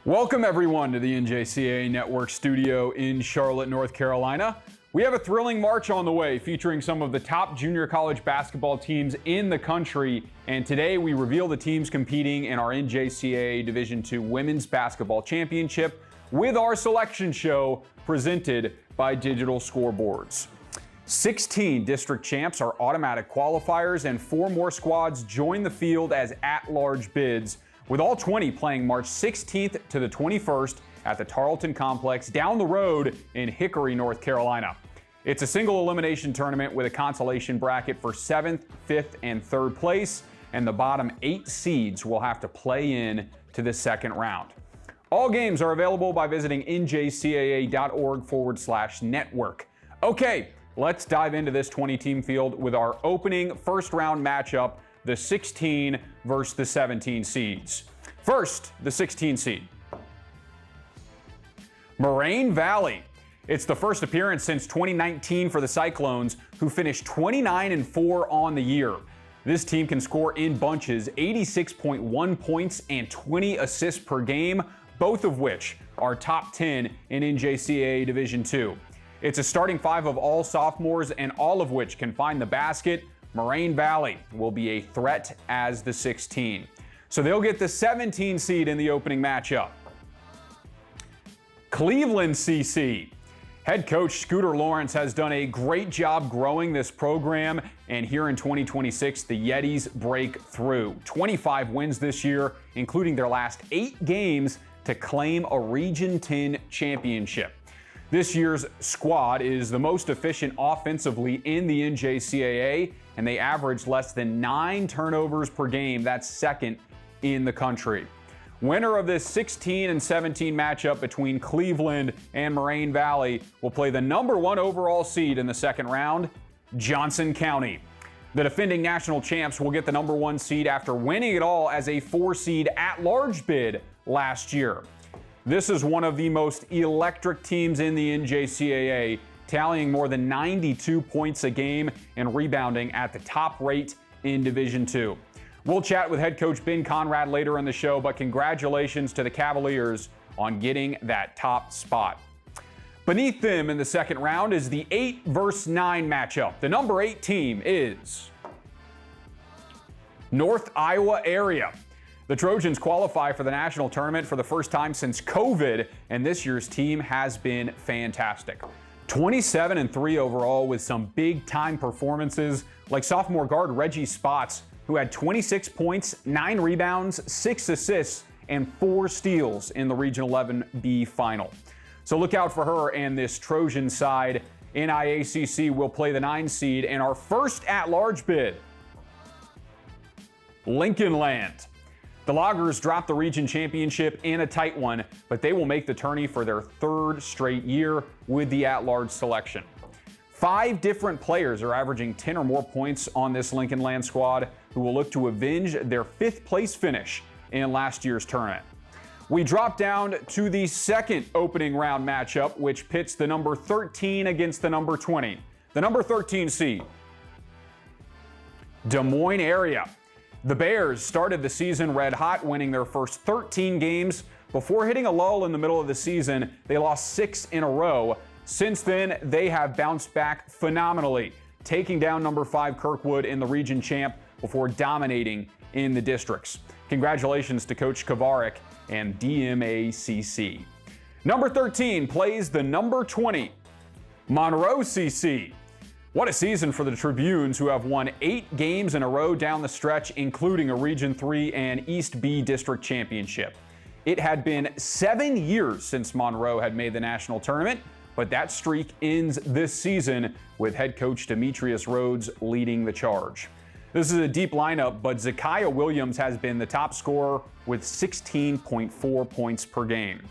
Welcome everyone to the NJCAA Network studio in Charlotte, North Carolina. We have a thrilling March on the way featuring some of the top junior college basketball teams in the country. And today we reveal the teams competing in our NJCAA Division II Women's Basketball Championship with our selection show presented by Digital Scoreboards. 16 district champs are automatic qualifiers and 4 more squads join the field as at-large bids, with all 20 playing March 16th to the 21st at the Tarleton Complex down the road in Hickory, North Carolina. It's a single elimination tournament with a consolation bracket for 7th, 5th, and 3rd place, and the bottom 8 seeds will have to play in to the second round. All games are available by visiting njcaa.org/network. Okay, let's dive into this 20-team field with our opening first-round matchup, the 16 versus the 17 seeds. First, the 16 seed. Moraine Valley. It's the first appearance since 2019 for the Cyclones, who finished 29-4 on the year. This team can score in bunches, 86.1 points and 20 assists per game, both of which are top 10 in NJCAA Division II. It's a starting 5 of all sophomores, and all of which can find the basket. Moraine Valley will be a threat as the 16. So they'll get the 17 seed in the opening matchup. Cleveland CC. Head coach Scooter Lawrence has done a great job growing this program, and here in 2026, the Yetis break through. 25 wins this year, including their last 8 games to claim a Region 10 championship. This year's squad is the most efficient offensively in the NJCAA, and they average less than 9 turnovers per game. That's second in the country. Winner of this 16 and 17 matchup between Cleveland and Moraine Valley will play the number 1 overall seed in the second round, Johnson County. The defending national champs will get the number 1 seed after winning it all as a 4 seed at-large bid last year. This is one of the most electric teams in the NJCAA, tallying more than 92 points a game and rebounding at the top rate in Division II. We'll chat with head coach Ben Conrad later in the show, but congratulations to the Cavaliers on getting that top spot. Beneath them in the second round is the 8 versus 9 matchup. The number 8 team is North Iowa Area. The Trojans qualify for the national tournament for the first time since COVID, and this year's team has been fantastic. 27-3 overall with some big-time performances like sophomore guard Reggie Spots, who had 26 points, 9 rebounds, 6 assists, and 4 steals in the Region 11B final. So look out for her and this Trojan side. NIACC will play the 9 seed, and our first at-large bid, Lincoln Land. The Loggers dropped the region championship in a tight one, but they will make the tourney for their 3rd straight year with the at-large selection. 5 different players are averaging 10 or more points on this Lincoln Land squad, who will look to avenge their 5th place finish in last year's tournament. We drop down to the second opening round matchup, which pits the number 13 against the number 20. The number 13 seed, Des Moines Area. The Bears started the season red hot, winning their first 13 games. Before hitting a lull in the middle of the season, they lost 6 in a row. Since then, they have bounced back phenomenally, taking down number 5 Kirkwood in the region champ before dominating in the districts. Congratulations to Coach Kavarik and DMACC. Number 13 plays the number 20, Monroe CC. What a season for the Tribunes, who have won 8 games in a row down the stretch, including a Region 3 and East B district championship. It had been 7 years since Monroe had made the national tournament, but that streak ends this season with head coach Demetrius Rhodes leading the charge. This is a deep lineup, but Zakiah Williams has been the top scorer with 16.4 points per game.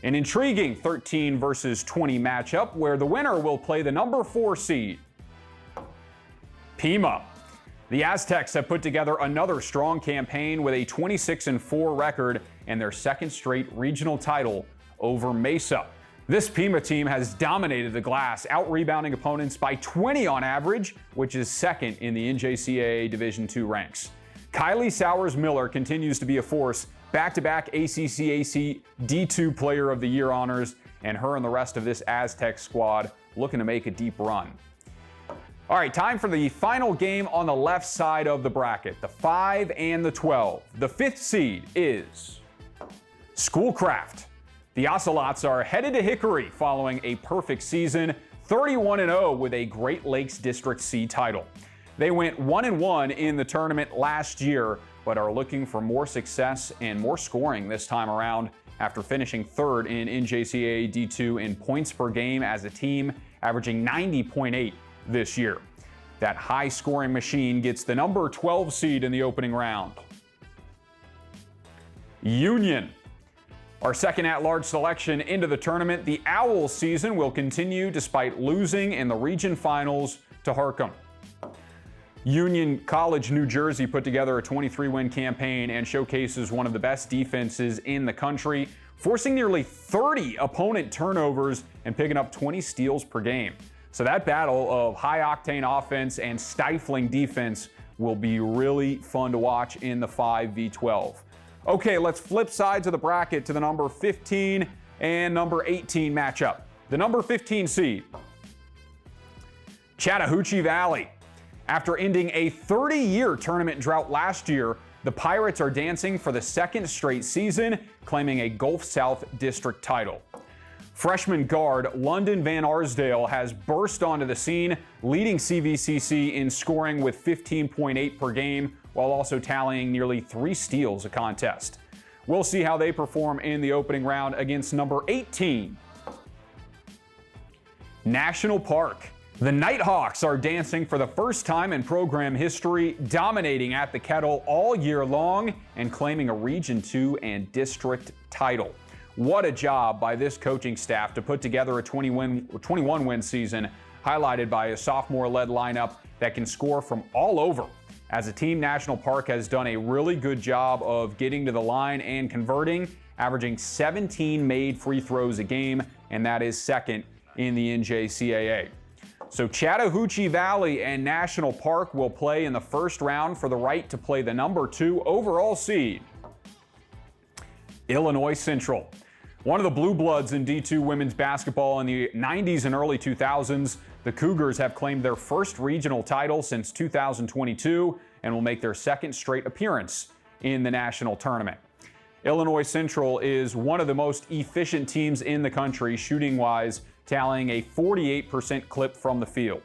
An intriguing 13 versus 20 matchup where the winner will play the number 4 seed, Pima. The Aztecs have put together another strong campaign with a 26-4 record and their 2nd straight regional title over Mesa. This Pima team has dominated the glass, out-rebounding opponents by 20 on average, which is 2nd in the NJCAA Division II ranks. Kylie Sowers-Miller continues to be a force, back-to-back ACCAC D2 Player of the Year honors, and her and the rest of this Aztec squad looking to make a deep run. All right, time for the final game on the left side of the bracket, the 5 and the 12. The 5th seed is Schoolcraft. The Ocelots are headed to Hickory following a perfect season, 31-0 with a Great Lakes District C title. They went 1-1 in the tournament last year, but are looking for more success and more scoring this time around after finishing 3rd in NJCAA DII in points per game as a team, averaging 90.8 this year. That high scoring machine gets the number 12 seed in the opening round. Union. Our second at-large selection into the tournament, the Owls season will continue despite losing in the region finals to Harcum. Union College, New Jersey put together a 23-win campaign and showcases one of the best defenses in the country, forcing nearly 30 opponent turnovers and picking up 20 steals per game. So that battle of high-octane offense and stifling defense will be really fun to watch in the 5v12. Okay, let's flip sides of the bracket to the number 15 and number 18 matchup. The number 15 seed, Chattahoochee Valley. After ending a 30-year tournament drought last year, the Pirates are dancing for the second straight season, claiming a Gulf South District title. Freshman guard London Van Arsdale has burst onto the scene, leading CVCC in scoring with 15.8 per game, while also tallying nearly 3 steals a contest. We'll see how they perform in the opening round against number 18, National Park. The Nighthawks are dancing for the first time in program history, dominating at the Kettle all year long and claiming a Region 2 and district title. What a job by this coaching staff to put together a 21-win season, highlighted by a sophomore-led lineup that can score from all over. As a team, National Park has done a really good job of getting to the line and converting, averaging 17 made free throws a game, and that is second in the NJCAA. So Chattahoochee Valley and National Park will play in the first round for the right to play the number 2 overall seed, Illinois Central. One of the blue bloods in D2 women's basketball in the 90s and early 2000s, the Cougars have claimed their first regional title since 2022 and will make their second straight appearance in the national tournament. Illinois Central is one of the most efficient teams in the country, shooting-wise, tallying a 48% clip from the field.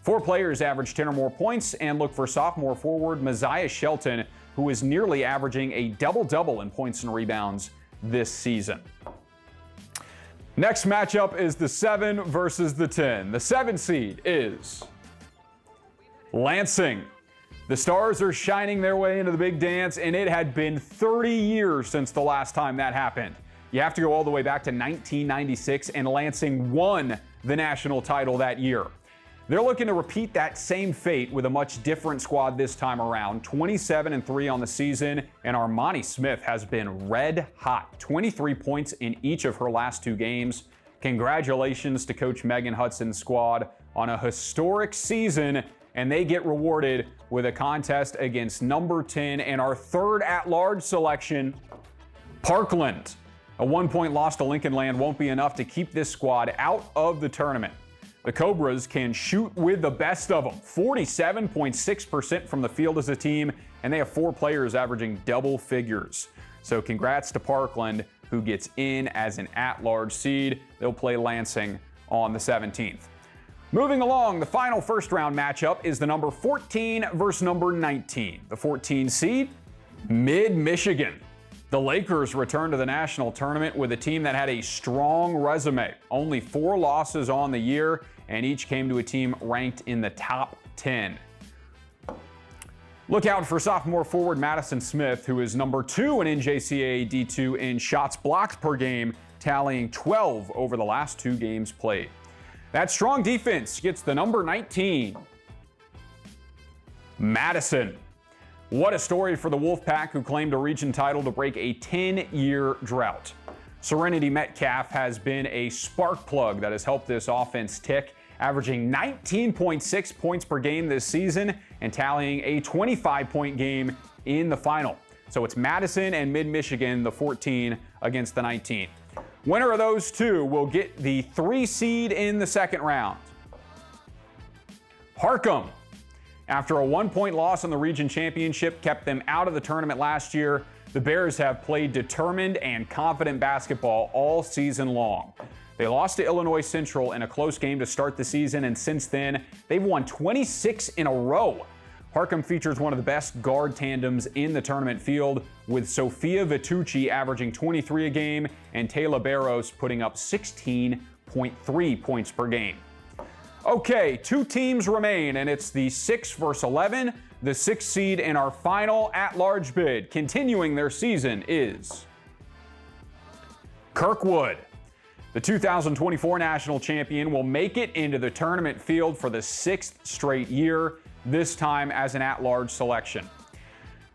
4 players average 10 or more points, and look for sophomore forward Messiah Shelton, who is nearly averaging a double-double in points and rebounds this season. Next matchup is the 7 versus the 10. The 7 seed is Lansing. The Stars are shining their way into the big dance, and it had been 30 years since the last time that happened. You have to go all the way back to 1996, and Lansing won the national title that year. They're looking to repeat that same fate with a much different squad this time around. 27-3 on the season, and Armani Smith has been red hot. 23 points in each of her last 2 games. Congratulations to Coach Megan Hudson's squad on a historic season, and they get rewarded with a contest against number 10 and our 3rd at-large selection, Parkland. A 1-point loss to Lincoln Land won't be enough to keep this squad out of the tournament. The Cobras can shoot with the best of them, 47.6% from the field as a team, and they have 4 players averaging double figures. So congrats to Parkland, who gets in as an at-large seed. They'll play Lansing on the 17th. Moving along, the final first-round matchup is the number 14 versus number 19. The 14 seed, Mid-Michigan. The Lakers return to the national tournament with a team that had a strong resume. Only 4 losses on the year, and each came to a team ranked in the top 10. Look out for sophomore forward Madison Smith, who is number 2 in NJCAA D2 in shots blocked per game, tallying 12 over the last 2 games played. That strong defense gets the number 19, Madison. What a story for the Wolfpack, who claimed a region title to break a 10-year drought. Serenity Metcalf has been a spark plug that has helped this offense tick, averaging 19.6 points per game this season and tallying a 25-point game in the final. So it's Madison and Mid-Michigan, the 14 against the 19. Winner of those two will get the 3 seed in the second round. Harcum, after a 1-point loss in the region championship, kept them out of the tournament last year. The Bears have played determined and confident basketball all season long. They lost to Illinois Central in a close game to start the season, and since then, they've won 26 in a row. Harcum features one of the best guard tandems in the tournament field, with Sophia Vitucci averaging 23 a game and Taylor Barros putting up 16.3 points per game. Okay, 2 teams remain, and it's the 6 versus 11. The 6th seed in our final at-large bid, continuing their season, is Kirkwood. The 2024 national champion will make it into the tournament field for the 6th straight year, this time as an at-large selection.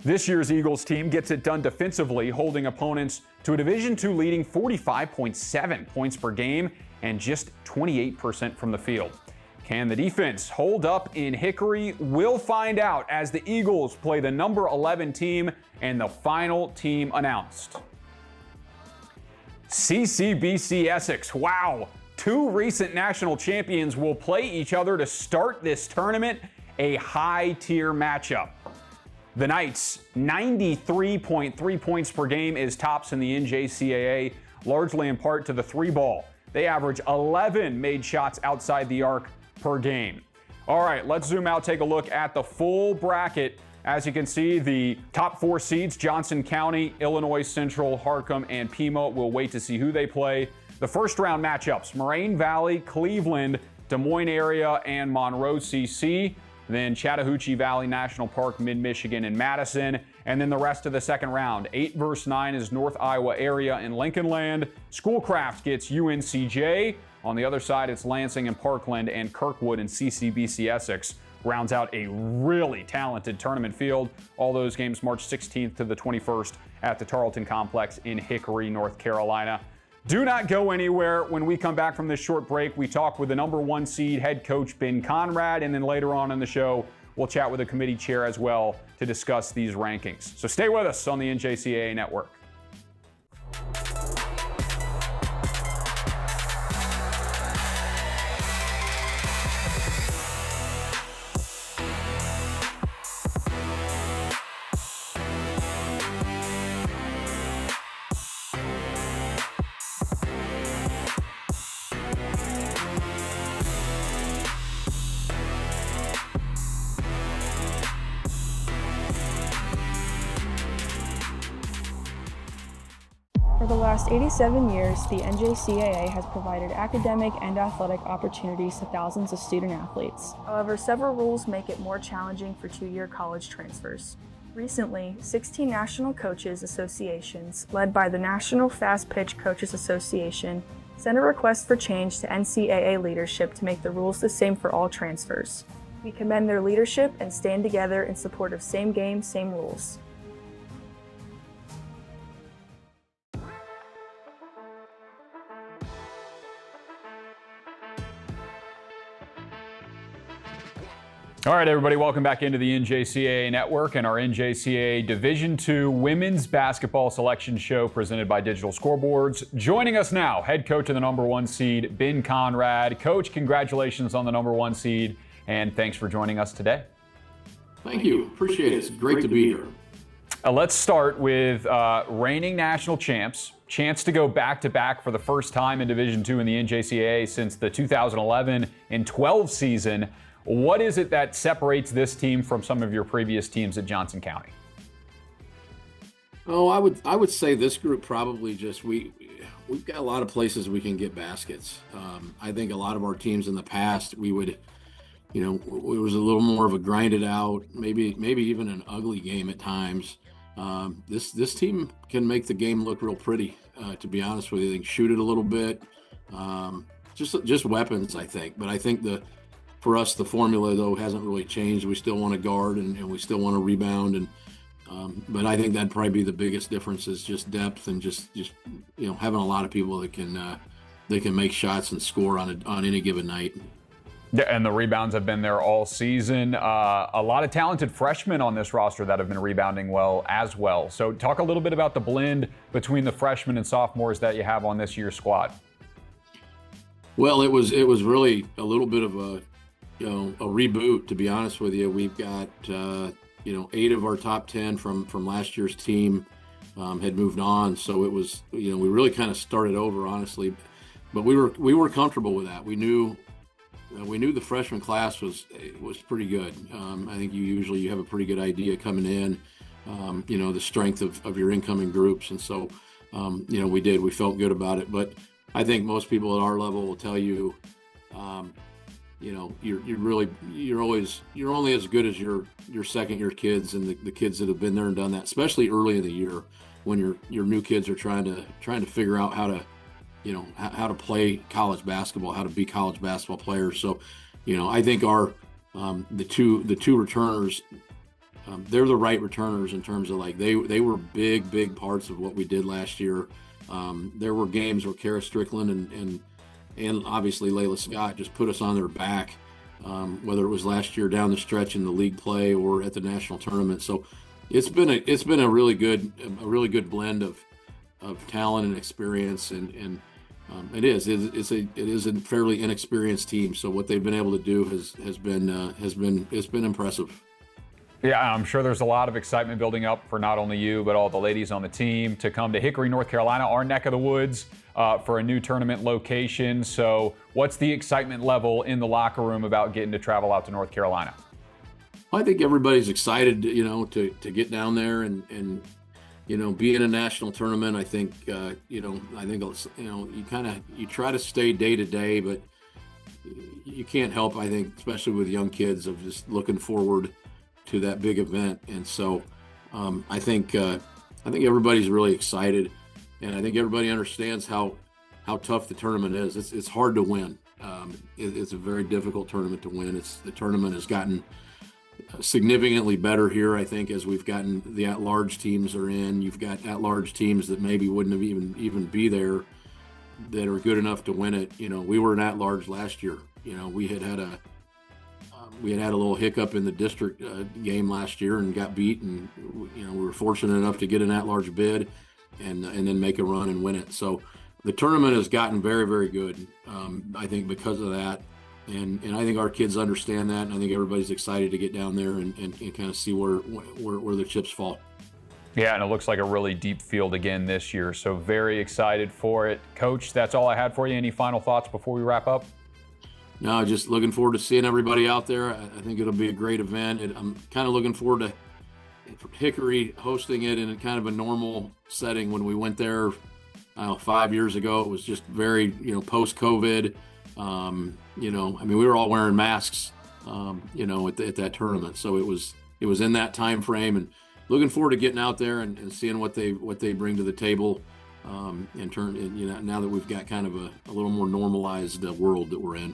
This year's Eagles team gets it done defensively, holding opponents to a Division II leading 45.7 points per game and just 28% from the field. Can the defense hold up in Hickory? We'll find out as the Eagles play the number 11 team and the final team announced. CCBC Essex. Wow, 2 recent national champions will play each other to start this tournament, a high-tier matchup. The Knights, 93.3 points per game is tops in the NJCAA, largely in part to the 3-ball. They average 11 made shots outside the arc per game. All right, let's zoom out, take a look at the full bracket. As you can see, the top 4 seeds, Johnson County, Illinois Central, Harcum, and Pima. We'll wait to see who they play. The first round matchups, Moraine Valley, Cleveland, Des Moines area, and Monroe CC. Then Chattahoochee Valley National Park, Mid-Michigan, and Madison. And then the rest of the second round. 8 versus 9 is North Iowa area and Lincoln Land. Schoolcraft gets UNCJ. On the other side, it's Lansing and Parkland, and Kirkwood and CCBC Essex rounds out a really talented tournament field. All those games March 16th to the 21st at the Tarleton Complex in Hickory, North Carolina. Do not go anywhere. When we come back from this short break, we talk with the number 1 seed head coach Ben Conrad, and then later on in the show, we'll chat with the committee chair as well to discuss these rankings. So stay with us on the NJCAA Network. For the last 87 years, the NJCAA has provided academic and athletic opportunities to thousands of student athletes. However, several rules make it more challenging for 2-year college transfers. Recently, 16 national coaches associations, led by the National Fast Pitch Coaches Association, sent a request for change to NCAA leadership to make the rules the same for all transfers. We commend their leadership and stand together in support of same game, same rules. All right, everybody, welcome back into the NJCAA Network and our NJCAA Division II Women's Basketball Selection Show presented by Digital Scoreboards. Joining us now, head coach of the number 1 seed, Ben Conrad. Coach, congratulations on the number 1 seed, and thanks for joining us today. Thank you. Appreciate it. It's great to be here. Let's start with reigning national champs. Chance to go back-to-back for the first time in Division II in the NJCAA since the 2011 and 12 season. What is it that separates this team from some of your previous teams at Johnson County? Oh, I would say this group probably just we've got a lot of places we can get baskets. I think a lot of our teams in the past we would, it was a little more of a grinded out, maybe even an ugly game at times. This team can make the game look real pretty. To be honest with you, they can shoot it a little bit. Just weapons, I think. But I think for us, the formula, though, hasn't really changed. We still want to guard and we still want to rebound. But I think that'd probably be the biggest difference is just depth and just having a lot of people that can make shots and score on any given night. Yeah, and the rebounds have been there all season. A lot of talented freshmen on this roster that have been rebounding well as well. So talk a little bit about the blend between the freshmen and sophomores that you have on this year's squad. Well, it was really a little bit of a reboot, to be honest with you. We've got 8 of our top 10 from last year's team had moved on, so it was we really kind of started over, honestly. But we were comfortable with that. We knew the freshman class was pretty good. I think you have a pretty good idea coming in, the strength of your incoming groups, and so we felt good about it. But I think most people at our level will tell you, you're only as good as your second year kids and the kids that have been there and done that, especially early in the year when your new kids are trying to figure out how to play college basketball, how to be college basketball players. So, I think our the two returners, they're the right returners in terms of like they were big parts of what we did last year. There were games where Kara Strickland and obviously Layla Scott just put us on their back, whether it was last year down the stretch in the league play or at the national tournament. So it's been a really good blend of talent and experience, and it is a fairly inexperienced team. So what they've been able to do has been impressive. Yeah, I'm sure there's a lot of excitement building up for not only you, but all the ladies on the team to come to Hickory, North Carolina, our neck of the woods, for a new tournament location. So what's the excitement level in the locker room about getting to travel out to North Carolina? I think everybody's excited, to get down there and be in a national tournament. I think, you try to stay day to day, but you can't help, I think, especially with young kids, of just looking forward to that big event. And so I think everybody's really excited, and I think everybody understands how tough the tournament is. It's hard to win. It's a very difficult tournament to win. The tournament has gotten significantly better here, I think, as we've gotten the at-large teams are in. You've got at-large teams that maybe wouldn't have even be there that are good enough to win it. We were an at-large last year. We had a little hiccup in the district game last year and got beat, and we were fortunate enough to get an at-large bid and then make a run and win it. So the tournament has gotten very, very good, I think, because of that. And I think our kids understand that, and I think everybody's excited to get down there and kind of see where the chips fall. Yeah, and it looks like a really deep field again this year, so very excited for it. Coach, that's all I had for you. Any final thoughts before we wrap up? No, just looking forward to seeing everybody out there. I think it'll be a great event. I'm kind of looking forward to Hickory hosting it in a kind of a normal setting. When we went there 5 years ago, it was just very, post-COVID. We were all wearing masks, at that tournament. So it was in that time frame, and looking forward to getting out there and seeing what they bring to the table. Now that we've got kind of a little more normalized world that we're in.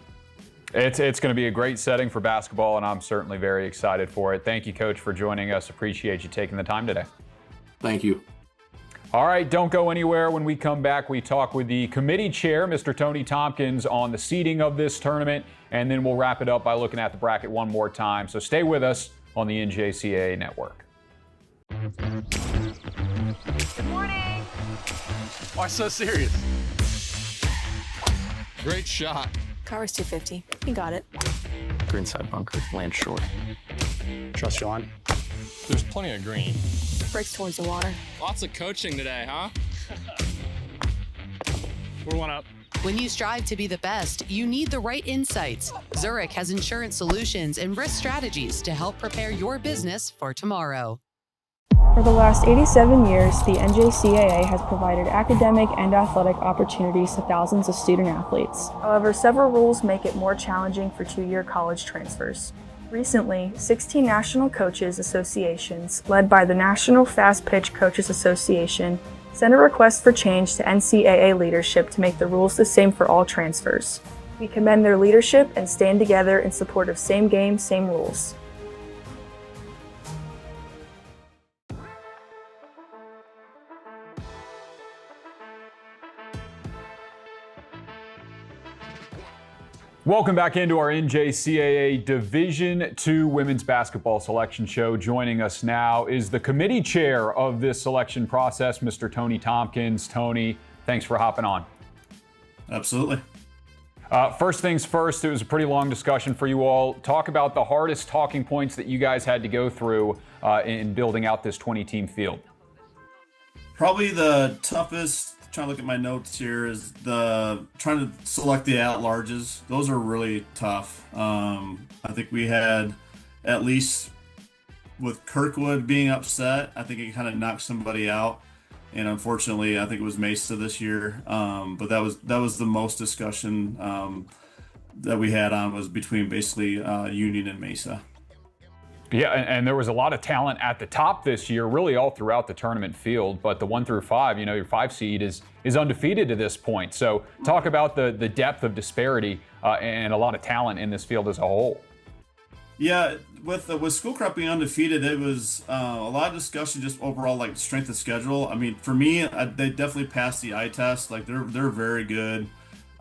It's going to be a great setting for basketball, and I'm certainly very excited for it. Thank you, Coach, for joining us. Appreciate you taking the time today. Thank you. All right, don't go anywhere. When we come back, we talk with the committee chair, Mr. Tony Tompkins, on the seeding of this tournament, and then we'll wrap it up by looking at the bracket one more time. So stay with us on the NJCAA Network. Good morning. Why so serious? Great shot. Car's 250. You got it. Greenside bunker, land short. Trust your line. There's plenty of green. Breaks towards the water. Lots of coaching today, huh? We're one up. When you strive to be the best, you need the right insights. Zurich has insurance solutions and risk strategies to help prepare your business for tomorrow. For the last 87 years, the NJCAA has provided academic and athletic opportunities to thousands of student athletes. However, several rules make it more challenging for two-year college transfers. Recently, 16 national coaches associations, led by the National Fast Pitch Coaches Association, sent a request for change to NCAA leadership to make the rules the same for all transfers. We commend their leadership and stand together in support of same game, same rules. Welcome back into our NJCAA Division II Women's Basketball Selection Show. Joining us now is the committee chair of this selection process, Mr. Tony Tompkins. Tony, thanks for hopping on. Absolutely. First things first, it was a pretty long discussion for you all. Talk about the hardest talking points that you guys had to go through in building out this 20-team field. Probably the toughest, trying to look at my notes here, is trying to select the at-larges. Those are really tough. I think we had, at least with Kirkwood being upset, I think it kind of knocked somebody out. And unfortunately, I think it was Mesa this year. But that was the most discussion that we had on, was between basically Union and Mesa. Yeah, and there was a lot of talent at the top this year, really all throughout the tournament field. But the 1 through 5, your 5 seed is undefeated to this point. So talk about the depth of disparity and a lot of talent in this field as a whole. Yeah, with Schoolcraft being undefeated, it was a lot of discussion just overall, like strength of schedule. I mean, for me, they definitely passed the eye test. Like they're very good.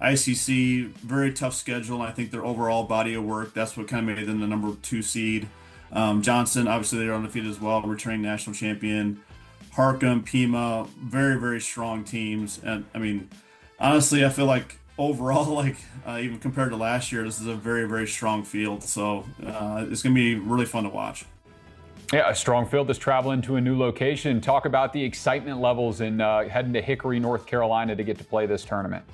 ICC, very tough schedule. And I think their overall body of work, that's what kind of made them the number 2 seed. Johnson, obviously they're undefeated as well, returning national champion. Harcum, Pima, very, very strong teams. And I mean, honestly, I feel like overall, even compared to last year, this is a very, very strong field. So it's going to be really fun to watch. Yeah, a strong field that's traveling to a new location. Talk about the excitement levels in heading to Hickory, North Carolina to get to play this tournament.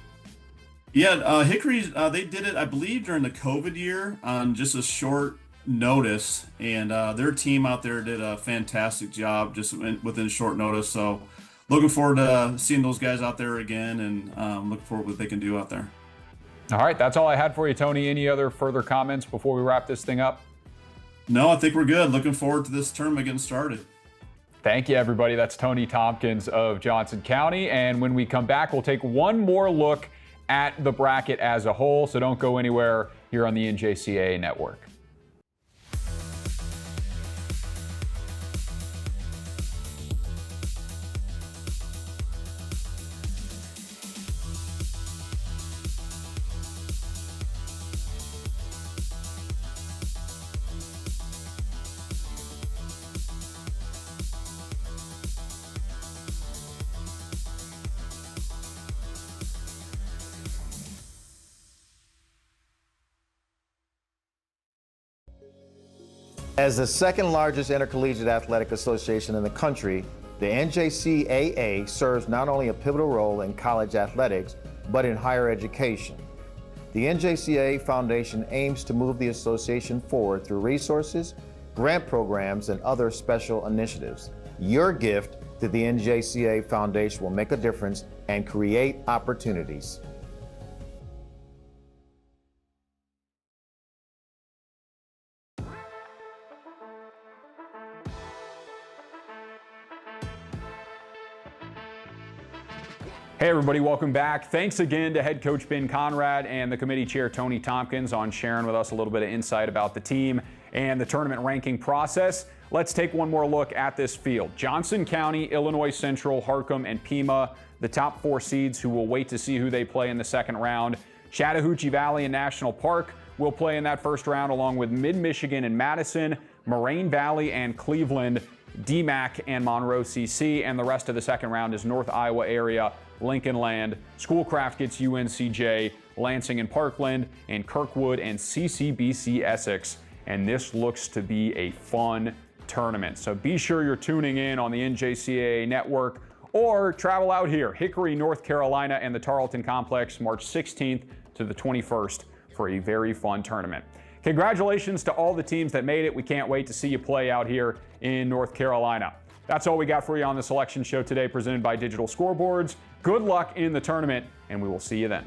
Yeah, Hickory, they did it, I believe, during the COVID year on just a short notice, and their team out there did a fantastic job just within short notice. So looking forward to seeing those guys out there again, and looking forward to what they can do out there. All right, that's all I had for you, Tony. Any other further comments before we wrap this thing up? No, I think we're good. Looking forward to this tournament getting started. Thank you, everybody. That's Tony Tompkins of Johnson County. And when we come back, we'll take one more look at the bracket as a whole. So don't go anywhere here on the NJCAA Network. As the second largest intercollegiate athletic association in the country, the NJCAA serves not only a pivotal role in college athletics, but in higher education. The NJCAA Foundation aims to move the association forward through resources, grant programs, and other special initiatives. Your gift to the NJCAA Foundation will make a difference and create opportunities. Hey everybody, welcome back. Thanks again to head coach Ben Conrad and the committee chair Tony Tompkins on sharing with us a little bit of insight about the team and the tournament ranking process. Let's take one more look at this field. Johnson County, Illinois Central, Harcum, and Pima, the top 4 seeds who will wait to see who they play in the second round. Chattahoochee Valley and National Park will play in that first round, along with Mid-Michigan and Madison, Moraine Valley and Cleveland, DMAC and Monroe CC, and the rest of the second round is North Iowa area, Lincoln Land. Schoolcraft gets UNCJ, Lansing and Parkland, and Kirkwood and CCBC Essex. And this looks to be a fun tournament. So be sure you're tuning in on the NJCAA Network or travel out here, Hickory, North Carolina, and the Tarleton Complex, March 16th to the 21st for a very fun tournament. Congratulations to all the teams that made it. We can't wait to see you play out here in North Carolina. That's all we got for you on the selection show today, presented by Digital Scoreboards. Good luck in the tournament, and we will see you then.